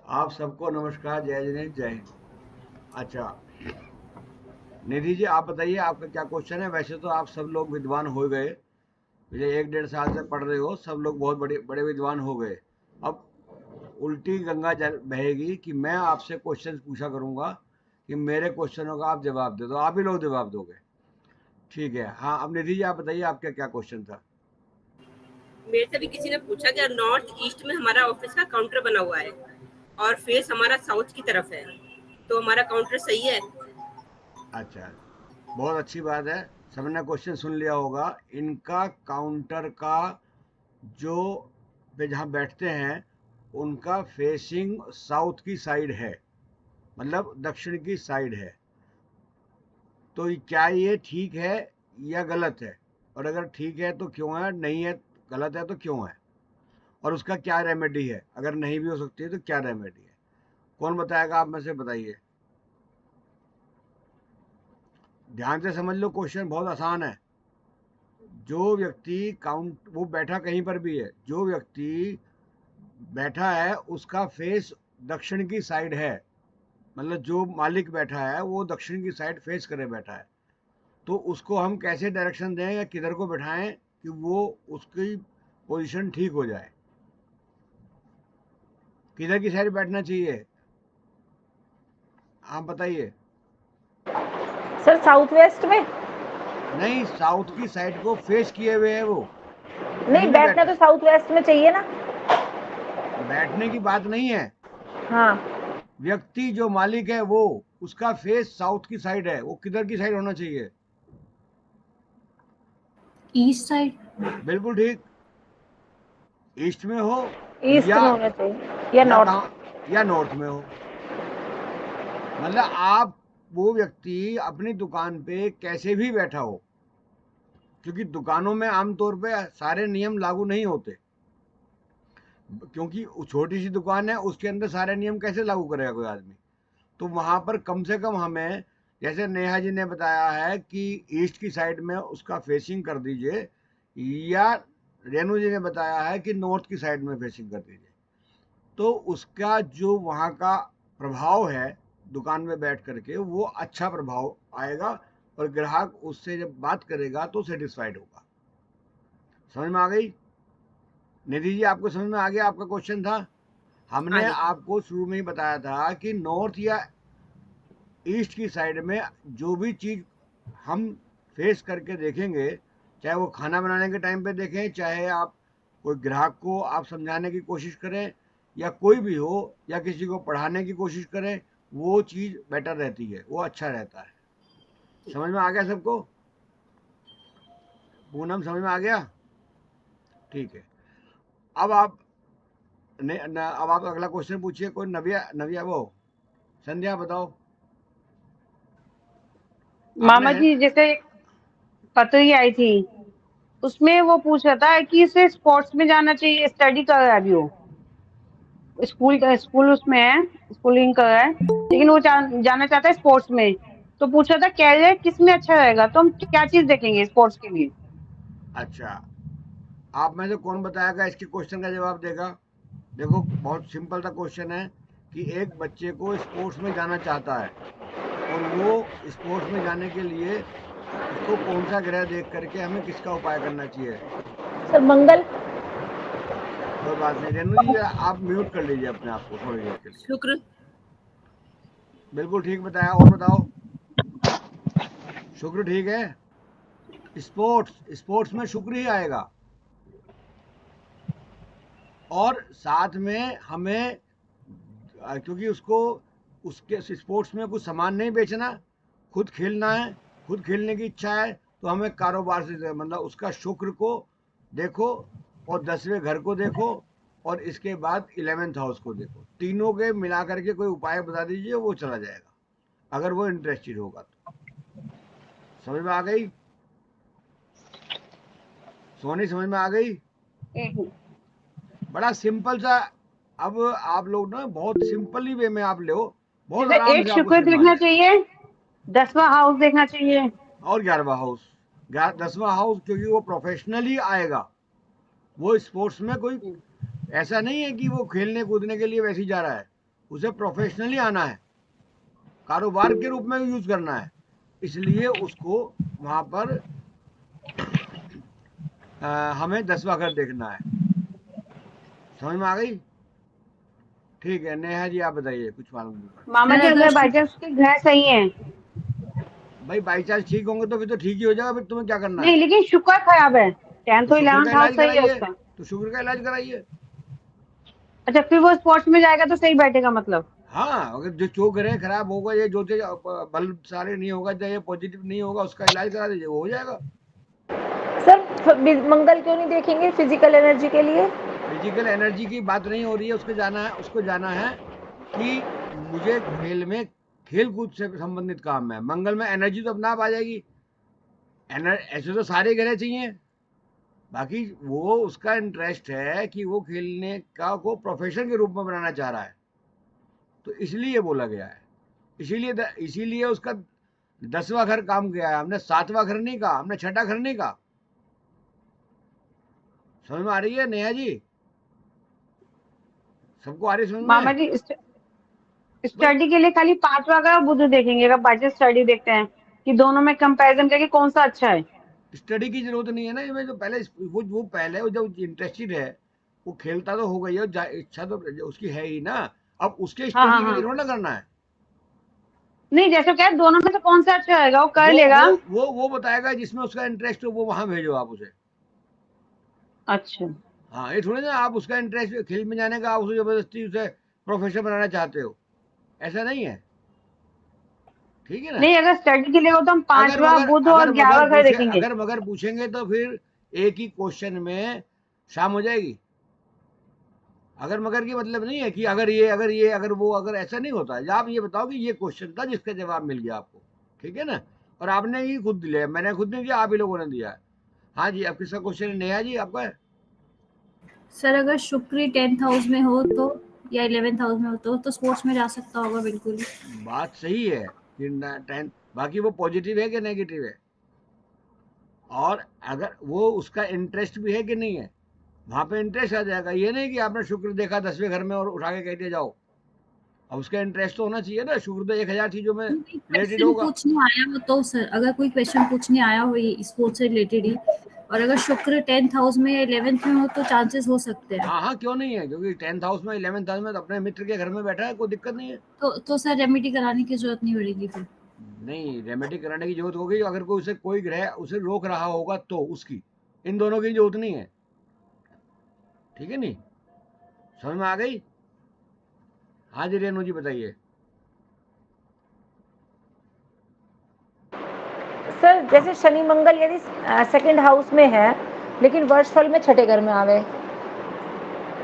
आप सबको नमस्कार, जय जिनेन्द्र, जय हिंद। अच्छा, निधि जी आप बताइए आपका क्या क्वेश्चन है। वैसे तो आप सब लोग विद्वान हो गए, मुझे 1 डेढ़ साल से पढ़ रहे हो, सब लोग बहुत बड़े बड़े विद्वान हो गए। अब उल्टी गंगा जल बहेगी कि मैं आपसे क्वेश्चन पूछा करूंगा कि मेरे क्वेश्चनों का आप जवाब दे दो, आप ही लोग जवाब दोगे। ठीक है, हाँ, अब निधि जी आप बताइए आपका क्या क्वेश्चन था। मेरे से भी किसी ने पूछा कि नॉर्थ ईस्ट में हमारा ऑफिस का काउंटर बना हुआ है और फेस हमारा साउथ की तरफ है, तो हमारा काउंटर सही है? अच्छा, बहुत अच्छी बात है। सबने क्वेश्चन सुन लिया होगा। इनका काउंटर का जो पे जहाँ बैठते हैं उनका फेसिंग साउथ की साइड है, मतलब दक्षिण की साइड है। तो क्या ये ठीक है या गलत है? और अगर ठीक है तो क्यों है, नहीं है गलत है तो क्यों है, और उसका क्या रेमेडी है? अगर नहीं भी हो सकती है तो क्या रेमेडी है? कौन बताएगा? आप में से बताइए। ध्यान से समझ लो, क्वेश्चन बहुत आसान है। जो व्यक्ति काउंट वो बैठा कहीं पर भी है, जो व्यक्ति बैठा है उसका फेस दक्षिण की साइड है, मतलब जो मालिक बैठा है वो दक्षिण की साइड फेस करे बैठा है। तो उसको हम कैसे डायरेक्शन दें या किधर को बैठाएं कि वो उसकी पोजीशन ठीक हो जाए? किधर की साइड बैठना चाहिए, आप बताइए। सर साउथ वेस्ट में। नहीं, साउथ की साइड को फेस किए हुए है वो, कहीं नहीं, भी बैठना बैठा तो है। साउथ वेस्ट में चाहिए ना। बैठने की बात नहीं है। हाँ। व्यक्ति जो मालिक है वो, उसका फेस साउथ की साइड है, वो किधर की साइड होना चाहिए? East side. बिल्कुल ठीक। ईस्ट में हो ईस्ट या में होना चाहिए या या नॉर्थ। कहाँ, या नॉर्थ में हो। मतलब आप, वो व्यक्ति अपनी दुकान पे कैसे भी बैठा हो, क्योंकि दुकानों में आमतौर पे सारे नियम लागू नहीं होते, क्योंकि छोटी सी दुकान है, उसके अंदर सारे नियम कैसे लागू करेगा कोई आदमी? तो वहां पर कम से कम हमें, जैसे नेहा जी ने बताया है कि ईस्ट की साइड में उसका फेसिंग कर दीजिए, या रेणु जी ने बताया है कि नॉर्थ की साइड में फेसिंग कर दीजिए, तो उसका जो वहाँ का प्रभाव है दुकान में बैठ करके, वो अच्छा प्रभाव आएगा और ग्राहक उससे जब बात करेगा तो सेटिस्फाइड होगा। समझ में आ गई? निधि जी आपको समझ में आ गया? आपका क्वेश्चन था, हमने आगे। आपको शुरू में ही बताया था कि नॉर्थ या ईस्ट की साइड में जो भी चीज हम फेस करके देखेंगे, चाहे वो खाना बनाने के टाइम पे देखें, चाहे आप कोई ग्राहक को आप समझाने की कोशिश करें, या कोई भी हो, या किसी को पढ़ाने की कोशिश करें, वो चीज बेटर रहती है, वो अच्छा रहता है। समझ में आ गया सबको? पूनम समझ में आ गया? ठीक है। अब आप अब आप अगला क्वेश्चन पूछिए। कोई नव्या, नव्या वो संध्या बताओ। आपने मामा जी जैसे पतरी आई थी, उसमें वो पूछ रहा था कि इसे स्पोर्ट्स में जाना चाहिए, स्टडी कर रहा है अभी वो, स्कूल उसमें है, स्कूलिंग कर रहा है, लेकिन वो जाना चाहता है स्पोर्ट्स में। तो पूछ रहा था कैरियर किस में अच्छा रहेगा, तो हम क्या चीज देखेंगे स्पोर्ट्स के लिए? अच्छा, आप में से कौन बताएगा इसके क्वेश्चन का जवाब देगा? देखो, बहुत सिंपल सा क्वेश्चन है कि एक बच्चे को स्पोर्ट्स में जाना चाहता है, और वो स्पोर्ट्स में जाने के लिए उसको कौन सा ग्रह देख करके हमें किसका उपाय करना चाहिए? सर मंगल। कोई बात नहीं, रेणु जी आप म्यूट कर लीजिए अपने आप को थोड़ी देर के लिए। शुक्र। बिल्कुल ठीक बताया, और बताओ। शुक्र ठीक है। स्पोर्ट्स, स्पोर्ट्स में शुक्र ही आएगा। और साथ में हमें, क्योंकि उसको उसके स्पोर्ट्स में कुछ सामान नहीं बेचना, खुद खेलना है, खुद खेलने की इच्छा है, तो हमें कारोबार से, मतलब उसका शुक्र को देखो, और 10वें घर को देखो, और इसके बाद 11th हाउस को देखो, तीनों के मिला करके कोई उपाय बता दीजिए, वो चला जाएगा, अगर वो इंटरेस्टेड होगा तो। समझ में आ गई? सोनी समझ में आ गई? बड़ा सिंपल सा। अब आप लोग ना बहुत सिंपली वे में आप ले, बहुत जैसे आराम एक से आपको शुक्र समझ में आ देखना जाए। चाहिए, 10वां हाउस देखना चाहिए। और 11वां हाउस, 10वां हाउस, क्योंकि वो प्रोफेशनली आएगा, वो स्पोर्ट्स में कोई ऐसा नहीं है कि वो खेलने कूदने के लिए वैसे ही जा रहा है, उसे प्रोफेशनली आना है, कारोबार के रूप में यूज करना है, इसलिए उसको वहां पर हमें 10वां घर देखना है। समझ में आ गई? ठीक है, नेहा जी आप बताइए, कुछ मालूम नहीं। मामा सर जी अगर अगर बाई चांस उसके घर सही है, भाई बाई चांस ठीक होंगे तो फिर तो ठीक ही हो जाएगा, फिर तुम्हें क्या करना है? नहीं लेकिन शुक्र खराब है, 10th तो तो शुक्र का 11th हाउस इलाज सही है कराइए, उसका। तो शुक्र का इलाज कराइए। अच्छा फिर वो स्पोर्ट्स में जाएगा तो सही बैठेगा मतलब। हाँ, अगर जो चो ग्रह खराब होगा, ये जो बल्ब सारे नहीं होगा, चाहे ये पॉजिटिव नहीं होगा, उसका इलाज करा दीजिए, वो हो जाएगा। सर मंगल क्यों नहीं देखेंगे फिजिकल एनर्जी के लिए? फिजिकल एनर्जी की बात नहीं हो रही है, उसको जाना है कि मुझे खेल में खेल कूद से संबंधित काम है। मंगल में एनर्जी तो अपने आप आ जाएगी, ऐसे तो सारे ग्रह चाहिए, बाकी वो उसका इंटरेस्ट है कि वो खेलने का को प्रोफेशन के रूप में बनाना चाह रहा है, तो इसलिए बोला गया है। इसीलिए उसका 10वां घर काम किया है हमने, 7वां घर नहीं कहा हमने, 6ठा घर नहीं कहा। समझ में आ रही है नेहा जी? सबको आ रही समझ मामा में? जी बस स्टडी के लिए खाली 5वां का बुध देखेंगे, अगर बाई स्टडी देखते हैं कि दोनों में कंपैरिजन करके कौन सा अच्छा है। स्टडी की जरूरत नहीं है ना, इसमें जो पहले वो पहले वो जो इंटरेस्टेड है, वो खेलता तो हो गई है, इच्छा तो उसकी है ही ना। अब उसके हाँ हाँ स्टडी के लिए हाँ, थोड़ा करना है। नहीं जैसे क्या दोनों में से कौन सा अच्छा रहेगा वो कर वो लेगा। वो वो बताएगा जिसमें उसका इंटरेस्ट हो, वो वहां भेजो आप उसे। अच्छा हाँ, ये थोड़ी ना आप उसका इंटरेस्ट खेल में जाने का, आप उसे जबरदस्ती उसे प्रोफेसर बनाना चाहते हो, ऐसा नहीं है। ठीक है ना? नहीं, अगर स्टडी के लिए हो तो हम अगर 5वां मगर बुध अगर और मगर 11वां घर पूछे देखेंगे। अगर मगर पूछेंगे तो फिर एक ही क्वेश्चन में शाम हो जाएगी। अगर मगर की मतलब नहीं है कि अगर वो अगर ऐसा नहीं होता है। आप ये बताओ कि ये क्वेश्चन था जिसका जवाब मिल गया आपको, ठीक है ना? और आपने ही खुद दिया, मैंने खुद नहीं दिया, आप ही लोगों ने दिया है। हाँ जी, अब किसका क्वेश्चन है? नेहा जी आपका है। सर अगर शुक्र 10th हाउस में हो तो या 11th हाउस में हो तो स्पोर्ट्स में जा सकता होगा बिल्कुल ही। बात सही है कि 10, बाकी वो पॉजिटिव है कि नेगेटिव है, और अगर वो उसका इंटरेस्ट भी है कि नहीं है, वहां पे इंटरेस्ट आ जाएगा। ये नहीं कि आपने शुक्र देखा 10वें घर में और उठा के कह दिया जाओ। अब उसका इंटरेस्ट तो होना चाहिए ना, शुक्र तो 1000 चीजों में रिलेटेड क्वेश्चन होगा। पूछने आया हो तो सर, अगर कोई क्वेश्चन पूछने आया हो ये स्पोर्ट्स से रिलेटेड ही, और अगर शुक्र 10th हाउस में या 11th में हो तो चांसेस हो सकते हैं। हाँ हाँ, क्यों नहीं है, क्योंकि 10th हाउस में 11th हाउस में तो अपने मित्र के घर में बैठा है, कोई दिक्कत नहीं है। तो सर रेमेडी कराने की जरूरत नहीं पड़ेगी फिर। नहीं, रेमेडी कराने की जरूरत होगी अगर कोई ग्रह उसे रोक रहा होगा तो उसकी, इन दोनों की जरूरत नहीं है। ठीक है, नहीं समझ में आ गई? हाँ जी रेनू जी बताइए। सर जैसे शनि मंगल यदि सेकंड हाउस में है लेकिन वर्षफल में छठे घर में आवे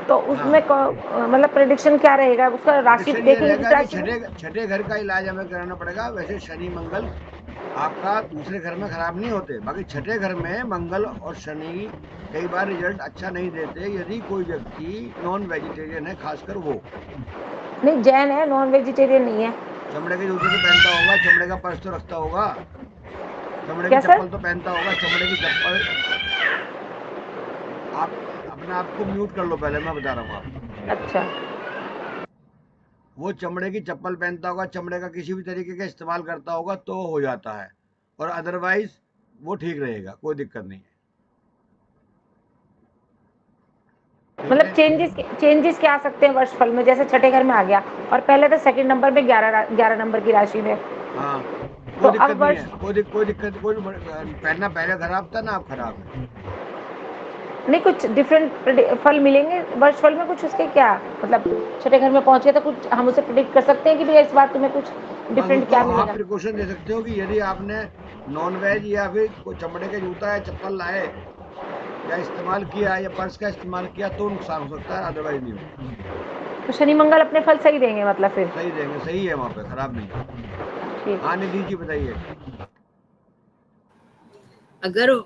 तो उसमें मतलब प्रेडिक्शन क्या रहेगा उसका? राशि प्रेडिक्शन ये देखेंगे किस रहेगा कि राशि में? छठे घर का इलाज हमें कराना पड़ेगा। वैसे शनि मंगल आपका दूसरे घर में खराब नहीं होते, बाकी छठे घर में मंगल और शनि कई बार रिजल्ट अच्छा नहीं देते यदि कोई व्यक्ति नॉन वेजिटेरियन है, खासकर वो। नहीं, जैन है, नॉन वेजिटेरियन नहीं है। चमड़े के जूते तो पहनता होगा, चमड़े का पर्स तो रखता होगा, चमड़े की क्या सर? चप्पल तो पहनता होगा, चमड़े की चप्पल। आप अपने आप को म्यूट कर लो, पहले मैं बता रहा हूँ आपको। अच्छा, वो चमड़े की चप्पल पहनता होगा, चमड़े का किसी भी तरीके का इस्तेमाल करता होगा तो हो जाता है, और अदरवाइज वो ठीक रहेगा, कोई दिक्कत नहीं है। ठीक मतलब है? चेंजेस क्या आ सकते हैं वर्षफल में? जैसे छठे घर में आ गया और पहले तो सेकंड नंबर में 11 नंबर की राशि में, हाँ, तो कोई दिक्कत अब नहीं वर्ष है, कोई दिक्कत, कोई पहनना पहले खराब था ना, अब खराब है। नहीं, कुछ डिफरेंट फल मिलेंगे वर्षफल में कुछ उसके? क्या मतलब छठे घर में पहुंच गए तो कुछ हम उसे प्रिडिक्ट कर सकते हैं कि भैया इस बार तुम्हें कुछ बस डिफरेंट उसको क्या आप मिलेगा? प्रिकॉशन दे सकते हो कि यदि आपने नॉन वेज या फिर कोई चमड़े के जूता या चप्पल लाए या इस्तेमाल किया या पर्स का इस्तेमाल किया तो नुकसान हो सकता है, अदरवाइज नहीं होगा। तो शनि मंगल अपने फल सही देंगे मतलब फिर? सही देंगे, सही है, वहां पे खराब नहीं है। ठीक। हाँ निधि जी बताइए। अगर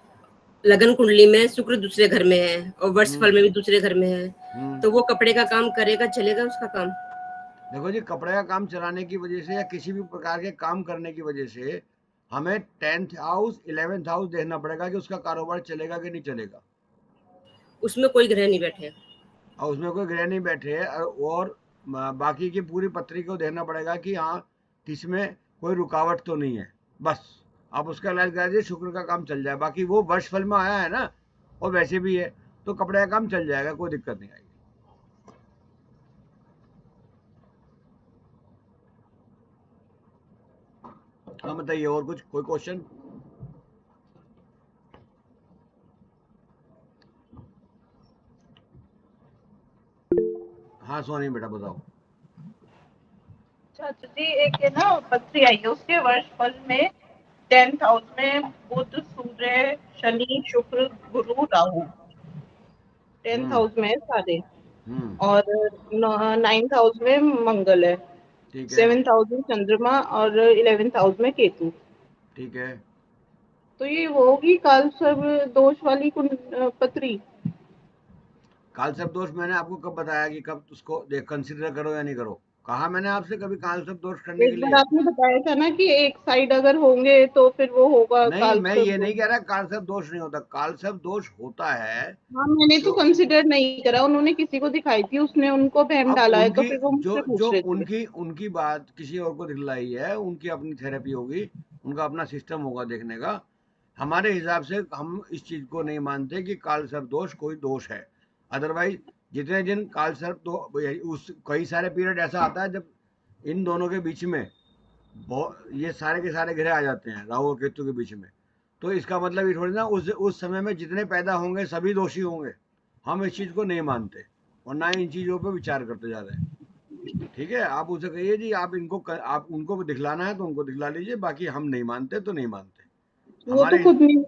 लगन कुंडली में शुक्र दूसरे घर में है और वर्षफल में भी दूसरे घर में है तो वो कपड़े का काम करेगा, चलेगा उसका काम? देखो जी, कपड़े का काम चलाने की वजह से या किसी भी प्रकार के काम करने की वजह से हमें 10th हाउस 11th हाउस देखना पड़ेगा कि उसका कारोबार चलेगा कि नहीं चलेगा। उसमें कोई ग्रह नहीं बैठे, और उसमें कोई ग्रह नहीं बैठे, और बाकी की पूरी पत्री को देखना पड़ेगा कि हाँ किसमें कोई रुकावट तो नहीं है, बस आप उसका इलाज करा दीजिए, शुक्र का काम चल जाए। बाकी वो वर्ष फल में आया है ना, और वैसे भी है, तो कपड़े का काम चल जाएगा, कोई दिक्कत नहीं आएगी। हाँ बताइए, और कुछ कोई क्वेश्चन? हाँ सोनी बेटा बताओ। चाचा जी, एक है ना पत्री आई है, उसके वर्ष फल में 10th हाउस में बुध, सूर्य, शनि, शुक्र, गुरु, राहु 10th हाउस में है सारे, और 9th हाउस में मंगल है, ठीक है 7th हाउस में चंद्रमा और 11th हाउस में केतु। ठीक है। तो ये होगी काल सर्प दोष वाली पत्री। काल सर्प दोष मैंने आपको कब बताया कि कब उसको देख कंसिडर करो या नहीं करो? कहा मैंने आपसे कभी काल सर्प दोष करने के एक बार लिए? आपने बताया था ना कि एक साइड अगर होंगे तो फिर वो होगा नहीं, काल मैं सर्प ये नहीं दोष। कह रहा काल सर्प दोष नहीं होता, काल सर्प दोष होता है। हाँ, मैंने तो कंसिडर नहीं करा, उन्होंने किसी को दिखाई थी, उसने उनको बहम अब डाला है, तो उनकी फिर वो जो मुझसे जो पूछ रहे थे। उनकी उनकी बात किसी और को दिखलाई है, उनकी अपनी थेरेपी होगी, उनका अपना सिस्टम होगा देखने का। हमारे हिसाब से हम इस चीज को नहीं मानते कि काल सर्प दोष कोई दोष है। अदरवाइज जितने दिन काल सर्प दो उस कई सारे पीरियड ऐसा आता है जब इन दोनों के बीच में ये सारे के सारे ग्रह आ जाते हैं राहु और केतु के बीच में, तो इसका मतलब ये थोड़ी ना उस समय में जितने पैदा होंगे सभी दोषी होंगे। हम इस चीज को नहीं मानते और ना इन चीजों पे विचार करते जा रहे हैं। ठीक है, आप उसे कहिए जी आप उनको दिखलाना है तो उनको दिखला लीजिए, बाकी हम नहीं मानते तो नहीं मानते। वो तो खुद नहीं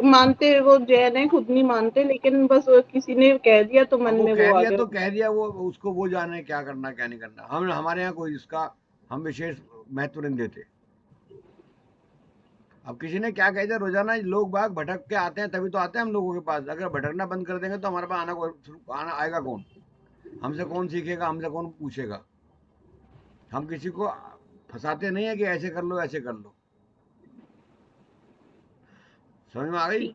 मानते, वो जैन है, खुद नहीं मानते, लेकिन बस किसी ने कह दिया तो मन अब वो में कह वो आ दिया गया। तो कह दिया, वो उसको वो जाने क्या करना क्या नहीं करना। हम हमारे यहाँ कोई इसका हम विशेष महत्व नहीं देते। अब किसी ने क्या कह दिया, रोजाना लोग बाग भटक के आते हैं, तभी तो आते हैं हम लोगों के पास। अगर भटकना बंद कर देंगे तो हमारे पास आना आएगा कौन? हमसे कौन सीखेगा, हमसे कौन पूछेगा? हम किसी को फंसाते नहीं है कि ऐसे कर लो ऐसे कर लो। समझ में आ गई?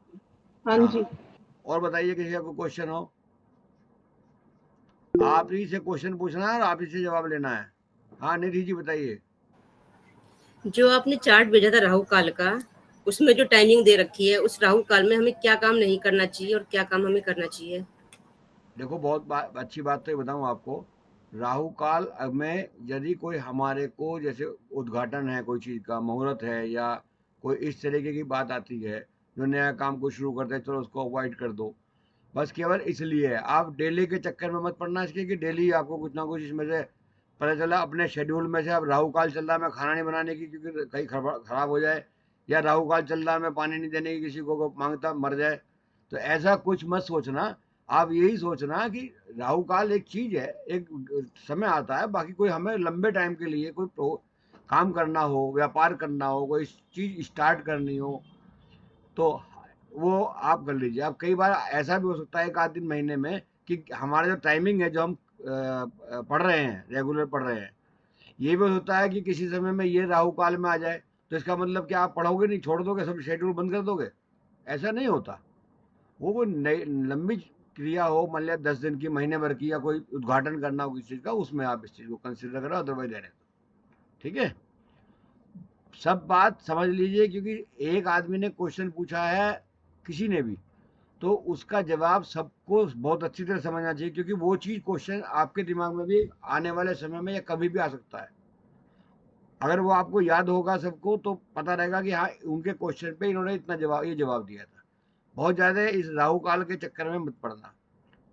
हाँ हाँ जी। हाँ। और बताइए, किसी का कोई क्वेश्चन हो? आप ही से क्वेश्चन पूछना है और आप ही से जवाब लेना है। हाँ निधि जी बताइए। जो आपने चार्ट भेजा था राहु काल का, उसमें जो टाइमिंग दे रखी है, उस राहु काल में हमें क्या काम नहीं करना चाहिए और क्या काम हमें करना चाहिए? देखो बहुत अच्छी बात तो बताऊं आपको। राहु काल में यदि कोई हमारे को जैसे उद्घाटन है कोई चीज़ का, मुहूर्त है, या कोई इस तरीके की बात आती है जो नया काम को शुरू करते हैं, चलो उसको अवॉइड कर दो। बस केवल इसलिए है, आप डेली के चक्कर में मत पड़ना इसके कि डेली आपको कुछ ना कुछ इसमें से पता चला अपने शेड्यूल में से। अब राहु काल चल रहा है मैं खाना नहीं बनाने की क्योंकि कहीं खराब हो जाए, या राहु काल चल रहा है मैं पानी नहीं देने की किसी को मांगता मर जाए, तो ऐसा कुछ मत सोचना। आप यही सोचना कि राहु काल एक चीज है, एक समय आता है, बाकी कोई हमें लंबे टाइम के लिए कोई काम करना हो, व्यापार करना हो, कोई चीज स्टार्ट करनी हो, तो वो आप कर लीजिए। अब कई बार ऐसा भी हो सकता है एक आध दिन महीने में कि हमारा जो टाइमिंग है, जो हम पढ़ रहे हैं, रेगुलर पढ़ रहे हैं, ये भी हो सकता है कि किसी समय में ये राहु काल में आ जाए, तो इसका मतलब कि आप पढ़ोगे नहीं, छोड़ दोगे, सब शेड्यूल बंद कर दोगे? ऐसा नहीं होता। वो कोई लंबी क्रिया हो, मान लिया 10 दिन की, महीने भर की, या कोई उद्घाटन करना हो किसी चीज का, उसमें आप इस चीज को कंसिडर करो, अदरवाइज रहने दो। ठीक है, सब बात समझ लीजिए, क्योंकि एक आदमी ने क्वेश्चन पूछा है किसी ने भी, तो उसका जवाब सबको बहुत अच्छी तरह समझना चाहिए, क्योंकि वो चीज क्वेश्चन आपके दिमाग में भी आने वाले समय में या कभी भी आ सकता है। अगर वो आपको याद होगा सबको, तो पता रहेगा कि हाँ उनके क्वेश्चन पे इन्होंने इतना ये जवाब दिया था। बहुत ज्यादा इस राहु काल के चक्कर में मत पड़ना।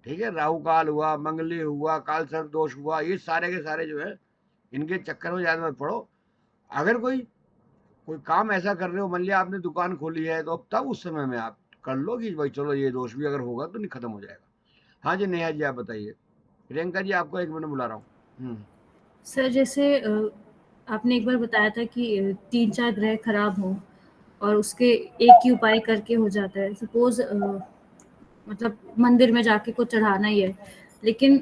ठीक है, राहु काल हुआ, मंगली हुआ, काल सर्प दोष हुआ, ये सारे के सारे जो है इनके चक्कर में ज्यादा मत पड़ो। अगर कोई काम ऐसा कर रहे हो, मान लिया आपने दुकान खोली है, तो तब उस समय में आप कर लो कि भाई चलो ये दोष भी अगर होगा तो नहीं खत्म हो जाएगा। हाँ जी नेहा जी आप बताइए। प्रियंका जी आपको 1 मिनट बुला रहा हूँ। सर जैसे आपने एक बार बताया था कि 3-4 ग्रह खराब हो और उसके एक ही उपाय करके हो जाता है। सपोज मतलब मंदिर में जाके कुछ चढ़ाना ही है, लेकिन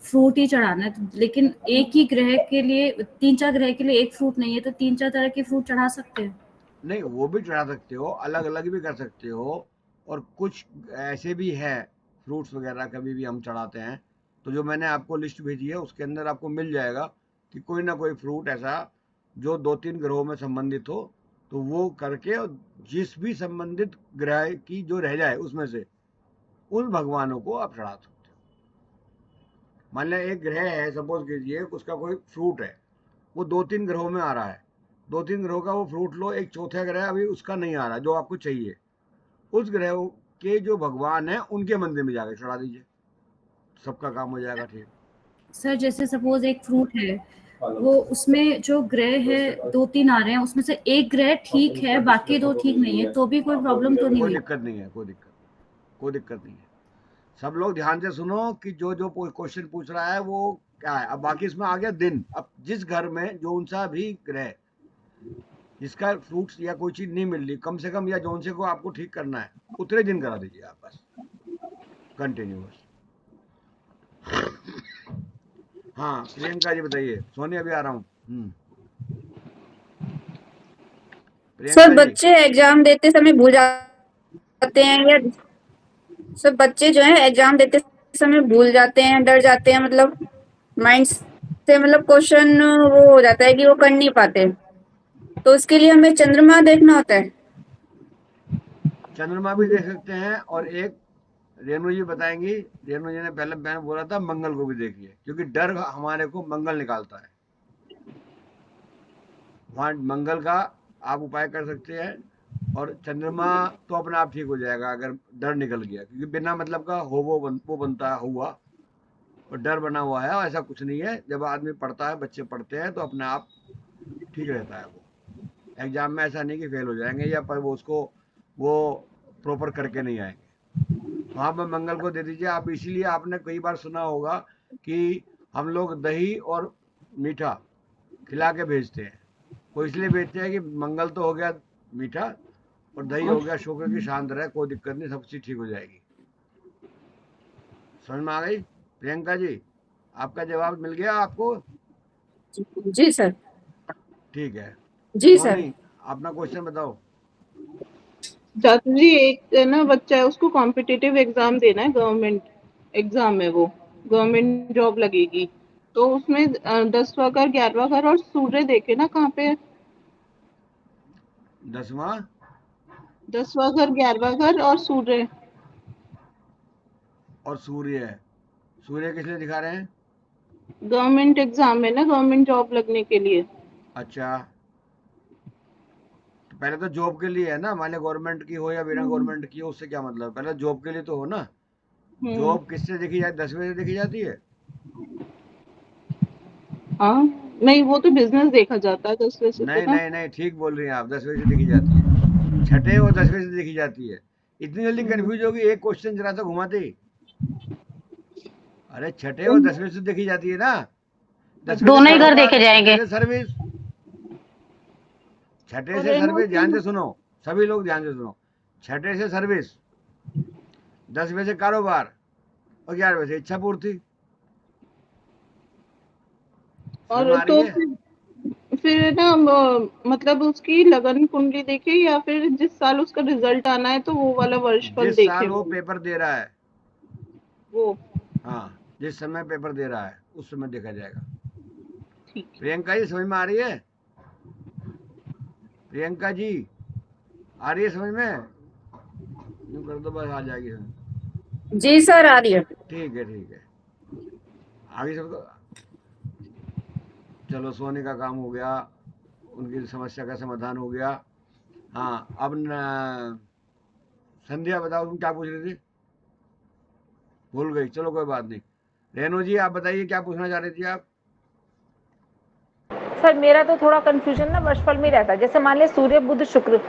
फ्रूट ही चढ़ाना है, लेकिन एक ही ग्रह के लिए 3-4 ग्रह के लिए एक फ्रूट नहीं है, तो 3-4 तरह के फ्रूट चढ़ा सकते हैं? नहीं, वो भी चढ़ा सकते हो, अलग अलग भी कर सकते हो, और कुछ ऐसे भी है फ्रूट्स वगैरह कभी भी हम चढ़ाते हैं, तो तो जो मैंने आपको लिस्ट भेजी है उसके अंदर आपको मिल जाएगा कि कोई ना कोई फ्रूट ऐसा जो 2-3 ग्रहों में संबंधित हो, तो वो करके जिस भी संबंधित ग्रह की जो रह जाए उसमें से उन भगवानों को आप चढ़ा सकते हो। मान लिया एक ग्रह है, सपोज कीजिए उसका कोई फ्रूट है, वो 2-3 ग्रहों में आ रहा है, 2-3 ग्रहों का वो फ्रूट लो, एक चौथा ग्रह अभी उसका नहीं आ रहा जो आपको चाहिए, उस ग्रह के जो भगवान है उनके मंदिर में जाकर चढ़ा दीजिए, सबका काम हो जाएगा। ठीक सर जैसे सपोज एक फ्रूट है, वो उसमें जो ग्रह है 2-3 आ रहे हैं, उसमें से एक ग्रह ठीक है, बाकी 2 ठीक नहीं है, तो भी कोई प्रॉब्लम तो नहीं कोई है? दिक्कत नहीं है, कोई दिक्कत नहीं है। सब लोग ध्यान से सुनो कि जो जो क्वेश्चन पूछ रहा है वो क्या है। अब बाकी इसमें आ गया दिन। अब जिस घर में जो उनसा भी ग्रह जिसका फ्रूट्स या कोई चीज नहीं मिल रही, कम से कम या जोन से को आपको ठीक करना है, उतने दिन करा दीजिए आप बस कंटिन्यूअस। हाँ प्रियंका जी बताइए। सोनी अभी आ रहा हूँ। सर प्रियंका जी। बच्चे एग्जाम देते समय भूल जाते हैं, या सर बच्चे जो है एग्जाम देते समय भूल जाते हैं, डर जाते हैं, मतलब माइंड से मतलब क्वेश्चन वो हो जाता है कि वो कर नहीं पाते, तो उसके लिए हमें चंद्रमा देखना होता है। चंद्रमा भी देख सकते हैं, और एक रेणु जी बताएंगी, रेणु जी ने पहले मैंने बोला था मंगल को भी देखिए, क्योंकि डर हमारे को मंगल निकालता है। वहाँ मंगल का आप उपाय कर सकते हैं, और चंद्रमा तो अपने आप ठीक हो जाएगा अगर डर निकल गया, क्योंकि बिना मतलब का हो वो बनता हुआ और डर बना हुआ है, ऐसा कुछ नहीं है। जब आदमी पढ़ता है, बच्चे पढ़ते हैं, तो अपने आप ठीक रहता है। वो एग्जाम में ऐसा नहीं कि फेल हो जाएंगे या पर वो प्रॉपर करके नहीं आएंगे। वहाँ पर मंगल को दे दीजिए आप। इसीलिए आपने कई बार सुना होगा कि हम लोग दही और मीठा खिला के भेजते हैं। वो इसलिए भेजते हैं कि मंगल तो हो गया मीठा और दही हो गया शुक्र की शांत रहे, कोई दिक्कत नहीं, सब चीज ठीक हो जाएगी। समझ में आ गई प्रियंका जी? आपका जवाब मिल गया आपको? जी सर। ठीक है। जी सर। सोनी अपना क्वेश्चन बताओ। जातू जी, एक ना बच्चा है, उसको कॉम्पिटिटिव एग्जाम देना है, गवर्नमेंट एग्जाम है, वो गवर्नमेंट जॉब लगेगी, तो उसमें 10वां घर 11वां घर और सूर्य देखे ना कहाँ पे है? 10वां 10वां घर 11वां घर और सूर्य। और सूर्य है। सूर्य किस लिए दिखा रहे हैं? गवर्नमेंट एग्जाम है ना, गवर्नमेंट जॉब लगने के लिए। अच्छा, तो पहले तो जॉब के लिए है ना, मान लो गवर्नमेंट की हो या बिना गवर्नमेंट की हो, उससे क्या मतलब? पहले जॉब के लिए तो हो ना। जॉब किससे देखी जाती? 10वें से देखी जाती है। हाँ नहीं, वो तो बिजनेस देखा जाता है 10वें से तो नहीं ना। नहीं नहीं, ठीक बोल रही हैं आप, 10वें से देखी जाती है। छठे और 10वें से देखी जाती है। इतनी जल्दी कंफ्यूज होगी? एक क्वेश्चन जरा सा घुमाते ही। अरे छठे और 10वें से देखी जाती है ना। 10वें से दोनों ही घर कारोबार, देखे जाएंगे। छठे से सर्विस। छठे और से रेणु सर्विस, ध्यान से सुनो, सभी लोग ध्यान से सुनो। छठे से सर्विस, 10वें से कारोबार और 11वें से इच्छा पूर्ति। समझ में और आ रही तो है? फिर ना मतलब उसकी लगन कुंडली देखे, या फिर जिस साल उसका रिजल्ट आना है तो वो वाला वर्षफल जिस देखे साल वो वो। पेपर दे रहा है, वो हाँ, जिस समय पेपर दे रहा है उस समय देखा जाएगा। ठीक। प्रियंका जी समझ में आ रही है? प्रियंका जी आ रही है समझ में? यूं कर दो बस, आ जाएगी समझ। जी सर आ रही है। ठीक है ठीक है। आगे सबको। चलो सोने का काम हो गया, उनकी समस्या का समाधान हो गया। हाँ अब संध्या बताओ, तुम क्या पूछ रही थी? भूल गई, चलो कोई बात नहीं। रेणु जी आप बताइए क्या पूछना चाह रही थी आप? सर मेरा तो थोड़ा कंफ्यूजन ना वर्षफल में रहता है। जैसे मान लिया सूर्य बुध शुक्र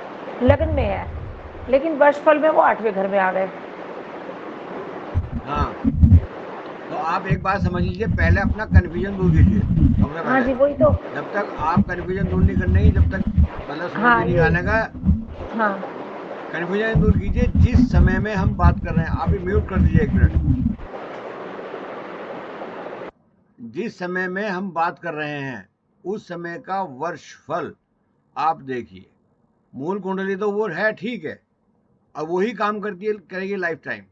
लगन में है, लेकिन वर्षफल में वो 8वें घर में आ गए। हाँ, तो आप एक बात समझ लीजिए, पहले अपना कन्फ्यूजन दूर कीजिए सबसे हाँ पहले। जी वही तो। जब तक आप कन्फ्यूजन दूर नहीं करने की, जब तक मतलब समझ हाँ में नहीं ये आने का, हाँ कन्फ्यूजन दूर कीजिए। जिस समय में हम बात कर रहे हैं, आप म्यूट कर दीजिए 1 मिनट। जिस समय में हम बात कर रहे हैं उस समय का वर्षफल आप देखिए। मूल कुंडली तो वो है, ठीक है, अब वही काम करती है, करेगी लाइफ टाइम।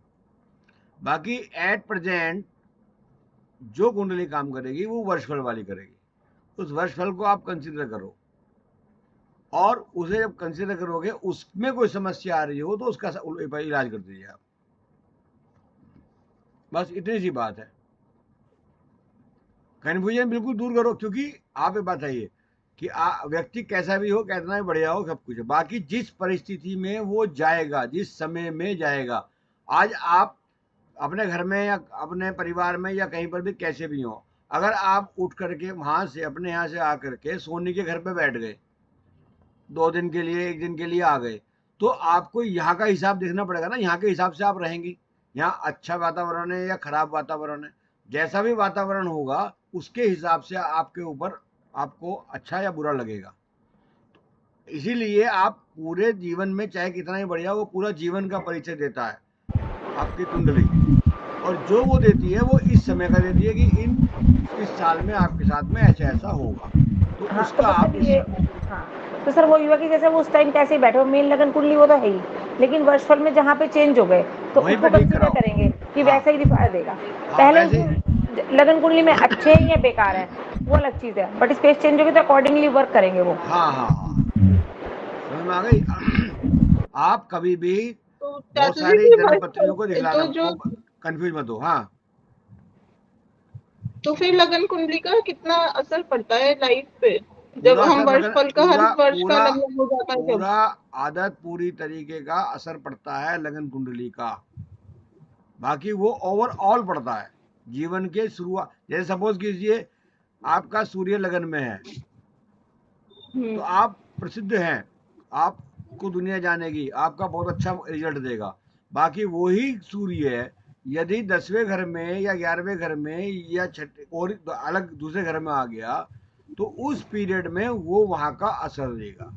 बाकी एट प्रेजेंट जो कुंडली काम करेगी वो वर्षफल वाली करेगी। उस वर्षफल को आप कंसीडर करो, और उसे जब कंसीडर करोगे उसमें कोई समस्या आ रही हो तो उसका इलाज कर दीजिए आप। बस इतनी सी बात है। कन्फ्यूजन बिल्कुल दूर करो, क्योंकि आप एक बात है कि व्यक्ति कैसा भी हो, कितना भी बढ़िया हो, सब कुछ है, बाकी जिस परिस्थिति में वो जाएगा, जिस समय में जाएगा, आज आप अपने घर में या अपने परिवार में या कहीं पर भी कैसे भी हो, अगर आप उठ करके वहां से अपने यहाँ से आकर के सोनी के घर पे बैठ गए, 2 दिन के लिए, 1 दिन के लिए आ गए, तो आपको यहाँ का हिसाब देखना पड़ेगा ना, यहाँ के हिसाब से आप रहेंगे। यहाँ अच्छा वातावरण है या खराब वातावरण है, जैसा भी वातावरण होगा उसके हिसाब से आपके ऊपर आपको अच्छा या बुरा लगेगा। इसीलिए आप पूरे जीवन में चाहे कितना ही बढ़िया, वो पूरा जीवन का परिचय देता है आपकी कुंडली, और जो वो देती है वो इस समय का देती है कि इस साल में आपके साथ में ऐसा ऐसा होगा, तो हाँ, उसका तो आप मतलब ये हाँ, तो सर वो युवा की जैसे वो उस टाइम कैसे बैठे हो, मेन लगन कुंडली वो तो है ही, लेकिन वर्षफल में जहाँ पे चेंज हो गए तो वहीं उसको पे ठीक कंसीडर कराओ। करेंगे कि हाँ। वैसा ही दिखा देगा। हाँ, पहले वैसे लगन कुंडली में अच्छे हैं या बेकार है वो अलग चीज है, बट स्पेस चेंज होगी तो अकॉर्डिंगली वर्क करेंगे वो। हाँ हाँ हाँ, समझ में आ गई। आप कभी भी तो बहुत चाचा जी सारी फिर जन्मपत्रियों को वर्षफल दिखलाना, तो जो कंफ्यूज मत हो। हाँ, तो फिर लगन कुंडली का कितना असर पड़ता है लाइफ पे, जब पूरा हम असर वर्षफल का हर पूरा वर्ष का पूरा लगन हो जाता है जब? पूरा आदत पूरी तरीके का असर पड़ता है लगन कुंडली का, बाकी वो ओवरऑल पड़ता है जीवन के शुरुआत। जैसे सपोज कीजिए आपका सूर्य लगन में है, तो आप प्रसिद्ध हैं, आपको दुनिया जानेगी, आपका बहुत अच्छा रिजल्ट देगा। बाकी वही सूर्य है यदि 10वें घर में या 11वें घर में या छठे और अलग दूसरे घर में आ गया, तो उस पीरियड में वो वहां का असर देगा।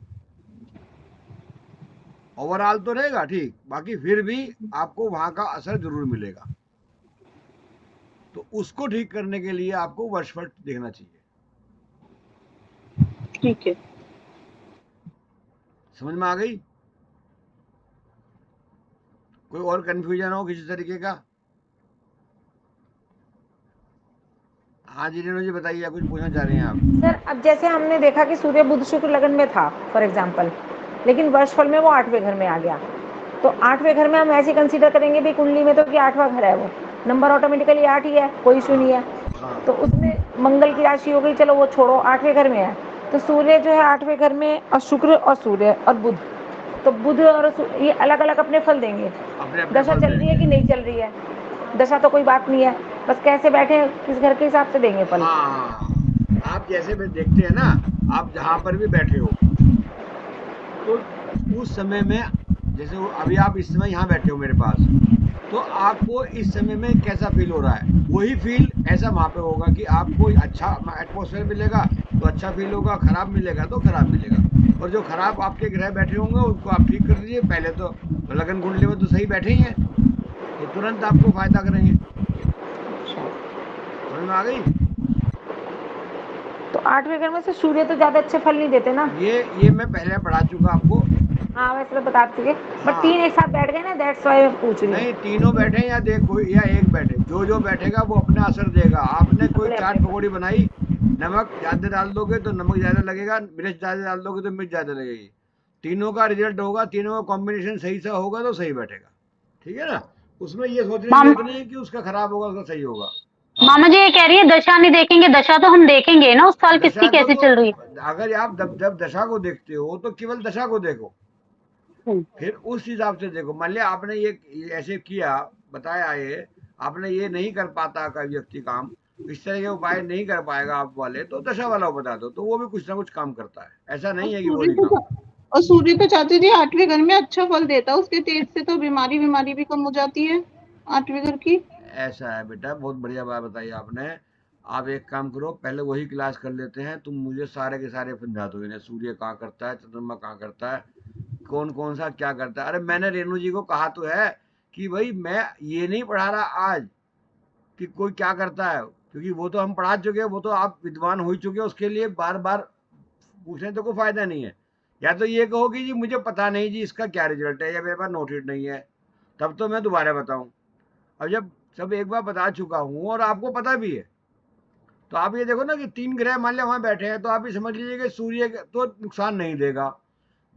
ओवरऑल तो रहेगा ठीक, बाकी फिर भी आपको वहां का असर जरूर मिलेगा। तो उसको ठीक करने के लिए आपको वर्षफल देखना चाहिए। ठीक है, समझ में आ गई? कोई और कंफ्यूजन हो किसी तरीके का? हाँ जी रेणु जी बताइए, कुछ पूछना चाह रही हैं आप? सर अब जैसे हमने देखा कि सूर्य बुध शुक्र लगन में था फॉर एग्जाम्पल, लेकिन वर्षफल में वो 8वें घर में आ गया, तो 8वें घर में हम ऐसे कंसीडर करेंगे भी कुंडली में तो कि 8वां घर है, वो नंबर ऑटोमेटिकली 8 ही है, कोई इशू नहीं है। हाँ, तो उसमें मंगल की राशि हो गई, चलो वो छोड़ो, 8वें घर में है, तो सूर्य जो है 8वें घर में, और शुक्र और सूर्य और बुध, तो बुध और ये अलग अलग अपने फल देंगे। अपने अपने दशा फल चल रही है कि नहीं चल रही है, दशा तो कोई बात नहीं है, बस कैसे बैठे किस घर के हिसाब से देंगे फल। हाँ, आप जैसे भी देखते हैं ना, आप जहां पर भी बैठे हो, तो उस समय में, जैसे अभी आप इस समय यहाँ बैठे हो मेरे पास, तो आपको इस समय में कैसा फील हो रहा है, वही फील ऐसा वहां पे होगा कि आपको अच्छा एटमोसफेयर मिलेगा तो अच्छा फील होगा, खराब मिलेगा तो खराब मिलेगा। और जो खराब आपके ग्रह बैठे होंगे उनको आप ठीक कर दीजिए। पहले तो लगन कुंडली में तो सही बैठे ही हैं, तो तुरंत आपको फायदा करेंगे। समझ में आ गई? तो 8वें घर में से सूर्य तो ज्यादा अच्छे फल नहीं देते ना। ये मैं पहले पढ़ा चुका आपको। हाँ वैसे तो बता चुके, बट हाँ, 3 एक साथ बैठ गए ना, दैट्स व्हाई मैं पूछ रही हूँ। नहीं तीनों बैठे या देखो या एक बैठे, जो बैठेगा वो अपना असर देगा। आपने कोई अपने चाट अपने पकौड़ी बनाई, नमक ज्यादा डाल दोगे तो नमक ज्यादा लगेगा, मिर्च ज्यादा डाल दोगे तो मिर्च ज्यादा लगेगी। तीनों का रिजल्ट होगा, तीनों का कॉम्बिनेशन सही से होगा तो सही बैठेगा। ठीक है ना? उसमें ये सोचने की जरूरत नहीं है कि उसका खराब होगा उसका सही होगा। हाँ, मामा जी ये कह रही है दशा नहीं देखेंगे, दशा तो हम देखेंगे ना उस साल दशा किसकी को कैसे तो चल रही है। अगर आप जब दशा को देखते हो तो केवल दशा को देखो, फिर उस हिसाब से देखो। मान लिया आपने ये ऐसे किया, बताया, ये आपने ये नहीं कर पाता का व्यक्ति काम, इस तरह के उपाय नहीं कर पाएगा आप वाले, तो दशा वाला बता दो, तो वो भी कुछ ना कुछ काम करता है। ऐसा नहीं है कि वो नहीं काम। और सूर्य तो चाचा जी 8वें घर में अच्छा फल देता है, उसके तेज से तो बीमारी भी कम हो जाती है 8वें घर की। ऐसा है बेटा, बहुत बढ़िया बात बताई आपने। आप एक काम करो, पहले वही क्लास कर लेते हैं, तुम मुझे सारे के सारे समझा दो इन्हें, सूर्य कहाँ करता है, चंद्रमा कहाँ करता है, कौन कौन सा क्या करता है। अरे मैंने रेणु जी को कहा तो है कि भाई मैं ये नहीं पढ़ा रहा आज कि कोई क्या करता है, क्योंकि वो तो हम पढ़ा चुके हैं, वो तो आप विद्वान हो चुके हैं, उसके लिए बार बार पूछने तो कोई फायदा नहीं है। या तो ये कहो कि जी मुझे पता नहीं जी इसका क्या रिजल्ट है, या मेरे पास नोटेड नहीं है, तब तो मैं दोबारा बताऊं। अब जब सब एक बार बता चुका हूं और आपको पता भी है, तो आप ये देखो ना कि 3 ग्रह मान लिया वहां बैठे हैं, तो आप ये समझ लीजिए कि सूर्य तो नुकसान नहीं देगा।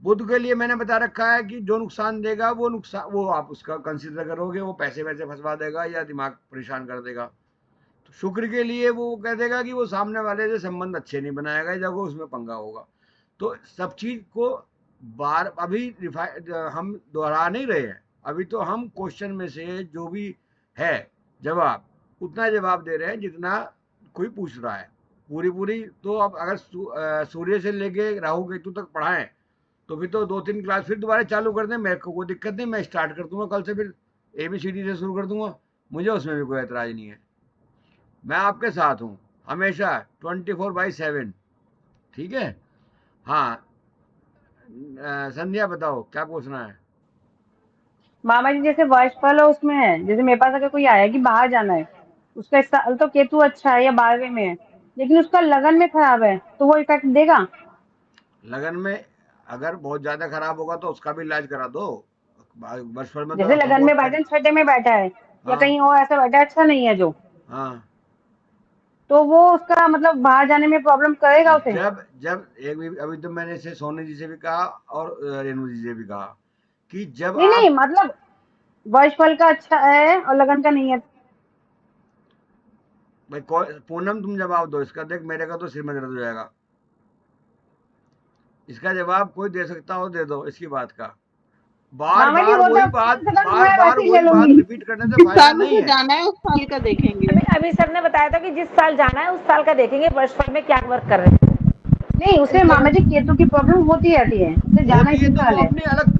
बुध के लिए मैंने बता रखा है कि जो नुकसान देगा वो नुकसान, वो आप उसका कंसीडर करोगे, वो पैसे वैसे फंसवा देगा या दिमाग परेशान कर देगा। तो शुक्र के लिए वो कह देगा कि वो सामने वाले से संबंध अच्छे नहीं बनाएगा, जब वो उसमें पंगा होगा। तो सब चीज को बार अभी हम दोहरा नहीं रहे हैं, अभी तो हम क्वेश्चन में से जो भी है जवाब उतना जवाब दे रहे हैं जितना कोई पूछ रहा है। पूरी तो अब अगर सूर्य से लेके राहु केतु तक पढ़ाएं तो फिर तो 2-3 क्लास फिर दोबारा चालू कर दें, मेरे को कोई दिक्कत नहीं, मैं स्टार्ट कर दूंगा कल से, फिर ABCD से शुरू कर दूंगा, मुझे उसमें भी कोई एतराज नहीं है। मैं आपके साथ हूँ हमेशा 24/7। ठीक है। हाँ संध्या बताओ क्या पूछना है। मामा जी जैसे वर्षफल है उसमें है, जैसे मेरे पास अगर कोई आया कि बाहर जाना है, उसका इस साल तो केतु अच्छा है या 12वें में है, लेकिन उसका लगन में खराब है, तो वो इफेक्ट देगा? लगन में अगर बहुत ज्यादा खराब होगा तो उसका भी इलाज करा दो। वर्षफल में जैसे तो लगन में बाई चांस 6 में बैठा है या हाँ। कहीं और ऐसा बैठा है अच्छा नहीं है जो, हाँ, तो वो उसका मतलब बाहर जाने में प्रॉब्लम करेगा उसे? जब एक अभी तो मैंने से सोनी जी से भी कहा और रेणु जी से भी कहा कि जब नहीं मतलब वर्षफल का अच्छा है और लगन का नहीं है। भाई पूनम तुम जवाब दो इसका, देख मेरे का तो सिर में दर्द हो जाएगा। इसका जवाब कोई दे सकता हो दे दो इसकी बात का। बार बार वही बात रिपीट करने से फायदा नहीं है। जाना है उस साल का देखेंगे। अभी सर ने बताया था कि जिस साल जाना है उस साल का देखेंगे, वर्षफल में क्या वर्क कर रहे हैं। नहीं उसे मामा जी केतु की प्रॉब्लम होती रहती है, उसे जाना ही साल है।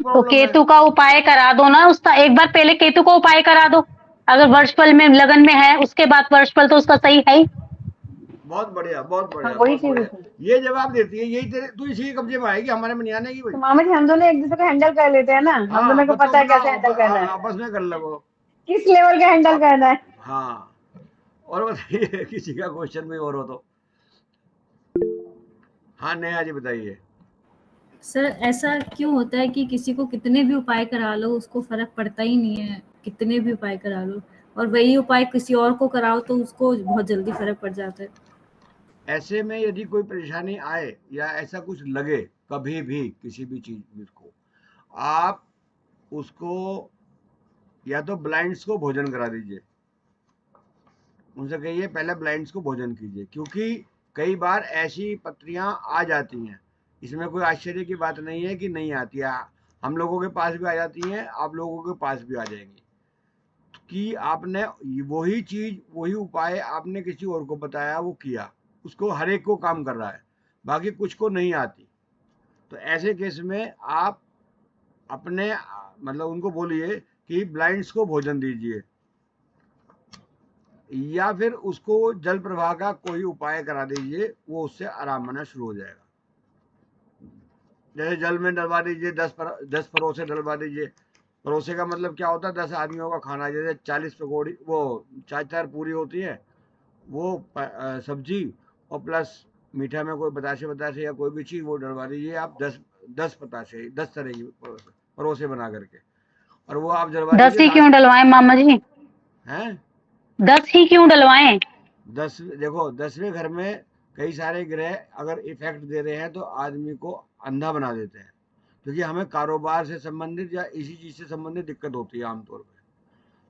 तो केतु का उपाय करा दो ना उसका, एक बार पहले केतु का उपाय करा दो। अगर वर्षफल में लगन में है उसके बाद वर्षफल तो उसका सही है ही। बहुत बढ़िया बहुत बढ़िया। हाँ, वही चीज ये जवाब देती है, यही तेरे तू इसी के कब्जे में आएगी, हमारे में नहीं आने की। तो मामा जी हम दोनों एक दूसरे को हैंडल कर लेते हैं ना, हम दोनों को पता है कैसे हैंडल करना है, आपस में कर लो किस लेवल का हैंडल करना है। हाँ और बताइए किसी का क्वेश्चन भी और हो तो। हाँ नेहा जी बताइए। सर ऐसा क्यों होता है कि किसी को कितने भी उपाय करा लो उसको फर्क पड़ता ही नहीं है, कितने भी उपाय करा लो, और वही उपाय किसी और को कराओ तो उसको बहुत जल्दी फर्क पड़ जाता है। ऐसे में यदि कोई परेशानी आए या ऐसा कुछ लगे कभी भी किसी भी चीज को, आप उसको या तो ब्लाइंड्स को भोजन करा दीजिए, उनसे कहिए पहले ब्लाइंड्स को भोजन कीजिए, क्योंकि कई बार ऐसी पत्रियां आ जाती हैं, इसमें कोई आश्चर्य की बात नहीं है कि नहीं आती है, हम लोगों के पास भी आ जाती हैं, आप लोगों के पास भी आ जाएंगी, कि आपने वही चीज वही उपाय आपने किसी और को बताया, वो किया, उसको हर एक को काम कर रहा है, बाकी कुछ को नहीं आती। तो ऐसे केस में आप अपने मतलब उनको बोलिए कि ब्लाइंड्स को भोजन दीजिए, या फिर उसको जल प्रवाह का कोई उपाय करा दीजिए, वो उससे आराम आना शुरू हो जाएगा। जैसे जल में डलवा दीजिए, 10 परोसे डलवा दीजिए। परोसे का मतलब क्या होता है, 10 आदमियों का खाना, जैसे 40 पकौड़ी, वो 4 पूरी होती है, वो सब्जी और प्लस मीठा में कोई बतासे या कोई भी चीज वो डलवा दीजिए आप, 10 बतासे, 10 तरह की परोसे बना करके, और वो आप डलवा 10 ही क्यों डलवाएं मामा जी? हैं 10 ही क्यों डलवाएं? 10 देखो 10वें घर में कई सारे ग्रह अगर इफेक्ट दे रहे हैं तो आदमी को अंधा बना देते हैं, क्योंकि हमें कारोबार से संबंधित या इसी चीज से संबंधित दिक्कत होती है आमतौर पे,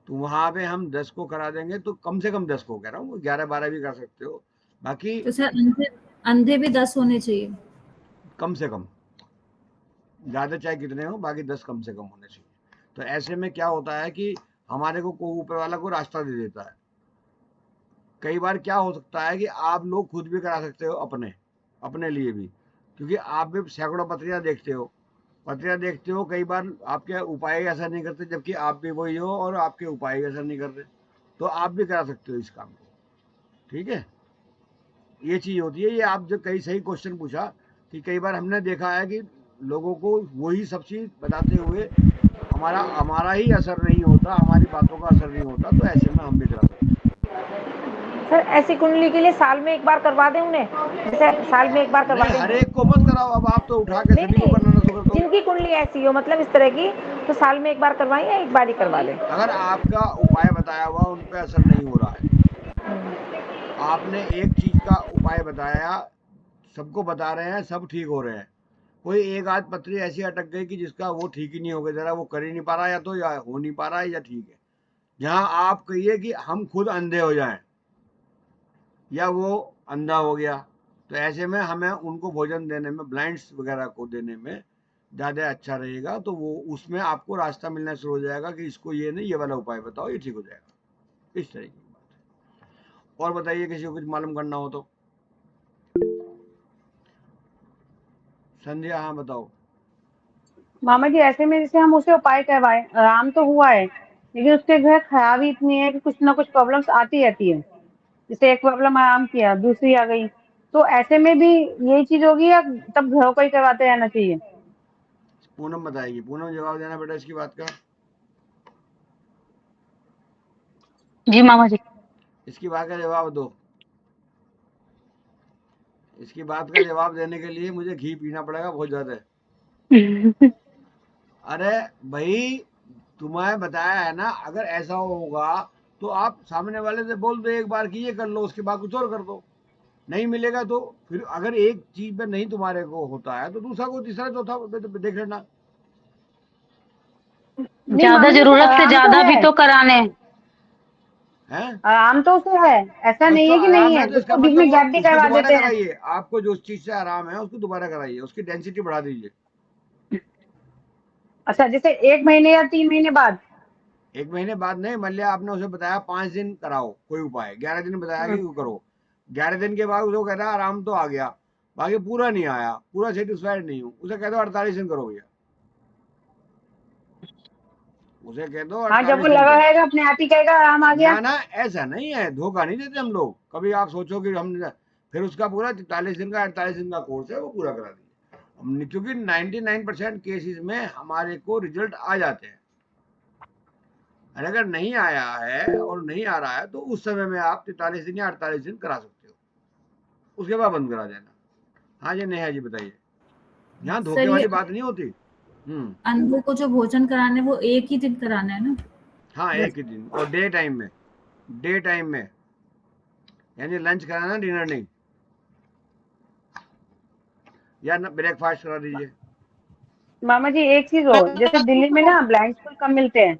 तो वहां पे हम 10 को करा देंगे, तो कम से कम 10 को कह रहा हूँ, 11-12 भी कर सकते हो, बाकी तो सर अंधे भी 10 होने चाहिए कम से कम, ज्यादा चाहे कितने हो, बाकी 10 कम से कम होने चाहिए। तो ऐसे में क्या होता है कि हमारे को ऊपर वाला को रास्ता दे देता है। कई बार क्या हो सकता है कि आप लोग खुद भी करा सकते हो अपने लिए भी, क्योंकि आप भी सैकड़ों पत्रियां देखते हो, कई बार आपके उपाय असर नहीं करते, जबकि आप भी वही हो और आपके उपाय असर नहीं करते, तो आप भी करा सकते हो इस काम को। ठीक है, ये चीज होती है। ये आप जो कई सही क्वेश्चन पूछा कि कई बार हमने देखा है कि लोगों को वही सब चीज बताते हुए हमारा ही असर नहीं होता, हमारी बातों का असर नहीं होता, तो ऐसे में हम भी करा सकते हैं। सर ऐसी कुंडली के लिए साल में एक बार करवा दें उन्हें, जैसे साल में एक बार करवा दें। हर एक को मत कराओ, अब आप तो उठा के सभी को करना शुरू कर दो। जिनकी कुंडली ऐसी हो, मतलब इस तरह की, तो साल में एक बार करवाएं या एक बार ही करवा लें? अगर आपका उपाय बताया हुआ उन पे असर नहीं हो रहा है, आपने एक चीज का उपाय बताया, सबको बता रहे हैं, सब ठीक हो रहे हैं, कोई एक आध पथरी ऐसी अटक गई कि जिसका वो ठीक ही नहीं हो गया, जरा वो कर ही नहीं पा रहा, या तो या हो नहीं पा रहा है या ठीक है। जहां आप कहिए कि हम खुद अंधे हो जाएं या वो अंधा हो गया, तो ऐसे में हमें उनको भोजन देने में, ब्लाइंड्स वगैरह को देने में ज़्यादा अच्छा रहेगा। तो वो उसमें आपको रास्ता मिलना शुरू हो जाएगा कि इसको ये नहीं, ये वाला उपाय बताओ, ये ठीक हो जाएगा। इस तरीके की बात है। और बताइए किसी को कुछ मालूम करना हो तो। संध्या, हाँ बताओ। मामा जी ऐसे में जैसे हम उसे उपाय करवाए, आराम तो हुआ है, लेकिन उसके घर खराबी इतनी है कि कुछ ना कुछ प्रॉब्लम्स आती रहती है। जैसे एक प्रॉब्लम आराम किया, दूसरी आ गई, तो ऐसे में भी यही चीज होगी या तब घरों को ही करवाते रहना चाहिए? पूनम बताएगी, पूनम जवाब देना बेटा इसकी बात का। जी मामा जी। इसकी बात का जवाब दो। इसकी बात का जवाब देने के लिए मुझे घी पीना पड़ेगा बहुत ज्यादा। अरे भाई, तुम्हें बताया है ना, अगर ऐसा होगा तो आप सामने वाले से बोल दो एक बार कि ये कर लो, उसके बाद कुछ और कर दो। नहीं मिलेगा तो फिर अगर एक चीज पे नहीं तुम्हारे को होता है तो दूसरा को, तीसरा, चौथा देख लेना नहीं ज्यादा मामा जी, उसे जरूरत से आराम तो ज्यादा भी है, तो कराने। है। आराम तो उसे है, ऐसा बस नहीं तो है कि नहीं आराम है है, तो इसका उसको बीच मतलब में वो गैप भी उसको करवा दोबारा देते हैं। कराइए। आपको जो चीज से आराम है उसको दोबारा कराइए, उसकी डेंसिटी बढ़ा दीजिए। अच्छा, जैसे 1 महीने या 3 महीने बाद? 1 महीने बाद नहीं, मान लिया आपने उसे बताया 5 दिन कराओ कोई उपाय, 11 दिन बताया कि करो, 11 दिन के बाद उसको कहता आराम तो आ गया, बाकी पूरा नहीं आया, पूरा सेटिस्फाइड नहीं हूँ, उसे कह दो 48 दिन करो भैया, उसे कह दो हाँ, जब वो 48 दिन लगा करो। रहेगा अपने आप ही कहेगा आराम आ गया। ना ना, ऐसा नहीं है, धोखा नहीं देते हम लोग कभी। आप सोचो कि हम फिर उसका पूरा 43 दिन का 48 दिन का कोर्स है वो पूरा करा दीजिए, क्योंकि 99% केसेस में हमारे को रिजल्ट आ जाते हैं। अगर नहीं आया है और नहीं आ रहा है तो उस समय में आप 43 दिन या 48 दिन करा सकते हो, उसके बाद बंद करा देना। हाँ जी नेहा जी बताइए, यहाँ धोखे सर ये वाली बात नहीं होती। अंधों को जो भोजन कराना है वो एक ही दिन कराना है ना? हाँ, बस। एक ही दिन, और डे टाइम में, यानी लंच कराना, डिनर नहीं, या ना ब्रेकफास्ट करा दीजिए। मामा जी एक चीज हो, जैसे दिल्ली में ना ब्लाइंड स्कूल कम मिलते हैं।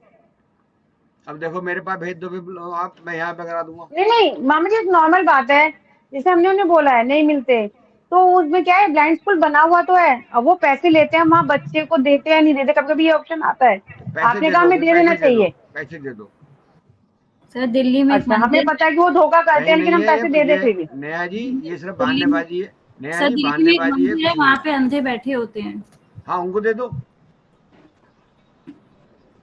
अब देखो मेरे पास भेज दो, आप, मैं यहाँ पे करा दूंगा। नहीं नहीं मामा जी, एक नॉर्मल बात है, जैसे हमने उन्हें बोला है नहीं मिलते, तो उसमें क्या है, ब्लाइंड स्कूल बना हुआ तो है, अब वो पैसे लेते हैं, वहाँ बच्चे को देते हैं नहीं देते, कभी कभी ये ऑप्शन आता है। तो पैसे आपने दे कहा दो, हमें फिर दे देना पैसे दे दो, चाहिए। पैसे दे दो। सर दिल्ली में एक अच्छा, हमें मंदिर पता है कि वो धोखा करते नहीं हैं, लेकिन नहीं हम है पैसे दे दे ये फिर भी। नेहा जी, ये सिर्फ दिल्ली में बहानेबाजी है। नेहा सर जी दिल्ली में एक बहानेबाजी है, मंदिर है, कुछ नहीं वहाँ है। पे अंधे बैठे होते हैं। हाँ, उनको दे दो,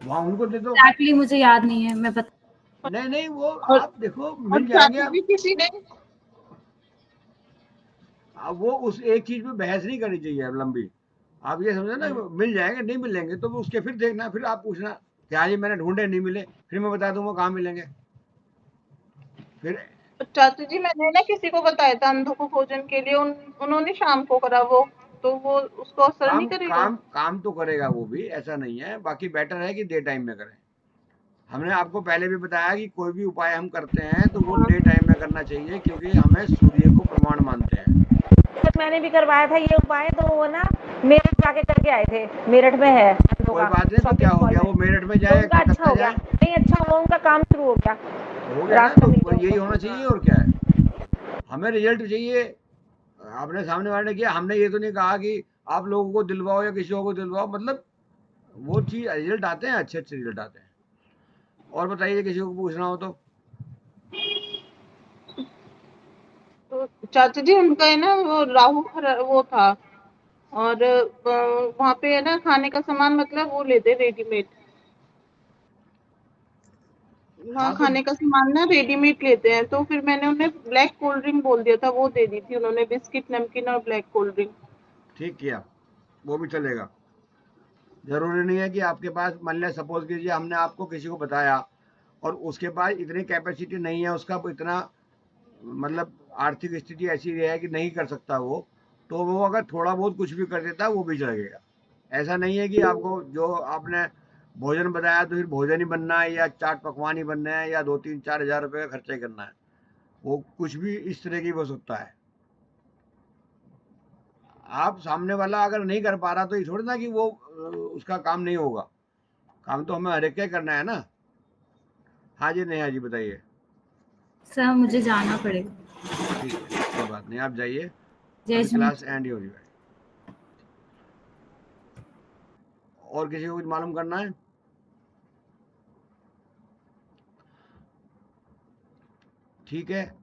वहाँ उनको दे दो। एग्जैक्टली मुझे याद नहीं है, मैं बता। नहीं नहीं, वो और आप देखो और मिल जाएंगे चाची आप। जी किसी ने अब वो उस एक चीज पे बहस नहीं करनी चाहिए लंबी। आप ये समझो ना, मिल जाएंगे, नहीं मिलेंगे तो उसके फिर देखना, फिर आप पूछना कि हाँ जी मैंने ढूंढे नहीं मिले, फिर मैं बता दूंगा कहाँ मिलेंगे फिर। चाची जी, मैंने ना किसी को बताया था अंधों को भोजन के लिए, उन्होंने शाम को करा वो, तो वो उसको असर नहीं काम करेगा? काम काम तो करेगा वो भी, ऐसा नहीं है, बाकी बेटर है कि डे टाइम में करें। हमने आपको पहले भी बताया कि कोई भी उपाय हम करते हैं तो वो डे टाइम में करना चाहिए, क्योंकि हमें सूर्य को प्रमाण मानते हैं। मैंने भी करवाया था ये उपाय, तो वो ना मेरठ जाके करके आए थे, मेरठ में है अंधों कोई का बात नहीं, तो क्या शॉपिंग हो मॉल गया, में, वो मेरठ में तो जाए उनका अच्छा कलकत्ता हो गया, जाए नहीं अच्छा हुआ, उनका काम शुरू हो गया, तो हो गया ना, रास्ता मिल तो गया यही होना उनको। चाहिए और क्या है। हमें रिजल्ट चाहिए। आपने सामने वाले ने किया, हमने ये तो नहीं कहा कि आप लोगों को दिलवाओ या किसी और को दिलवाओ, मतलब वो चीज रिजल्ट आते हैं, अच्छे अच्छे रिजल्ट आते हैं। और बताइए किसी को पूछना हो तो। तो चाचा जी उनका है ना वो राहु वो था, और वहाँ पे है ना खाने का सामान मतलब वो लेते रेडीमेड, वहाँ हाँ तो खाने का सामान ना रेडीमेड लेते हैं, तो फिर मैंने उन्हें ब्लैक कोल्ड ड्रिंक बोल दिया था, वो दे दी थी उन्होंने, बिस्किट नमकीन और ब्लैक कोल्ड ड्रिंक। ठीक किया, वो भी चलेगा। जरूरी नहीं है कि आपके पास, मान लिया सपोज कीजिए हमने आपको किसी को बताया और उसके पास इतनी कैपेसिटी नहीं है, उसका इतना मतलब आर्थिक स्थिति ऐसी है कि नहीं कर सकता वो, तो वो अगर थोड़ा बहुत कुछ भी कर देता है वो भी चलेगा। ऐसा नहीं है कि आपको जो आपने भोजन बताया तो फिर भोजन ही बनना है, या चाट पकवान ही बनना है, या 2-3-4 हज़ार रुपये का खर्चा ही करना है। वो कुछ भी इस तरह की हो सकता है। आप सामने वाला अगर नहीं कर पा रहा तो ये थोड़ी ना कि वो उसका काम नहीं होगा, काम तो हमें हर एक का करना है ना। हाँ जी नेहा जी बताइए। सर मुझे जाना पड़ेगा। ठीक है कोई बात नहीं, आप जाइए, जय अभी श्री क्लास एंड ही हो रही है। और किसी को कुछ मालूम करना है? ठीक है।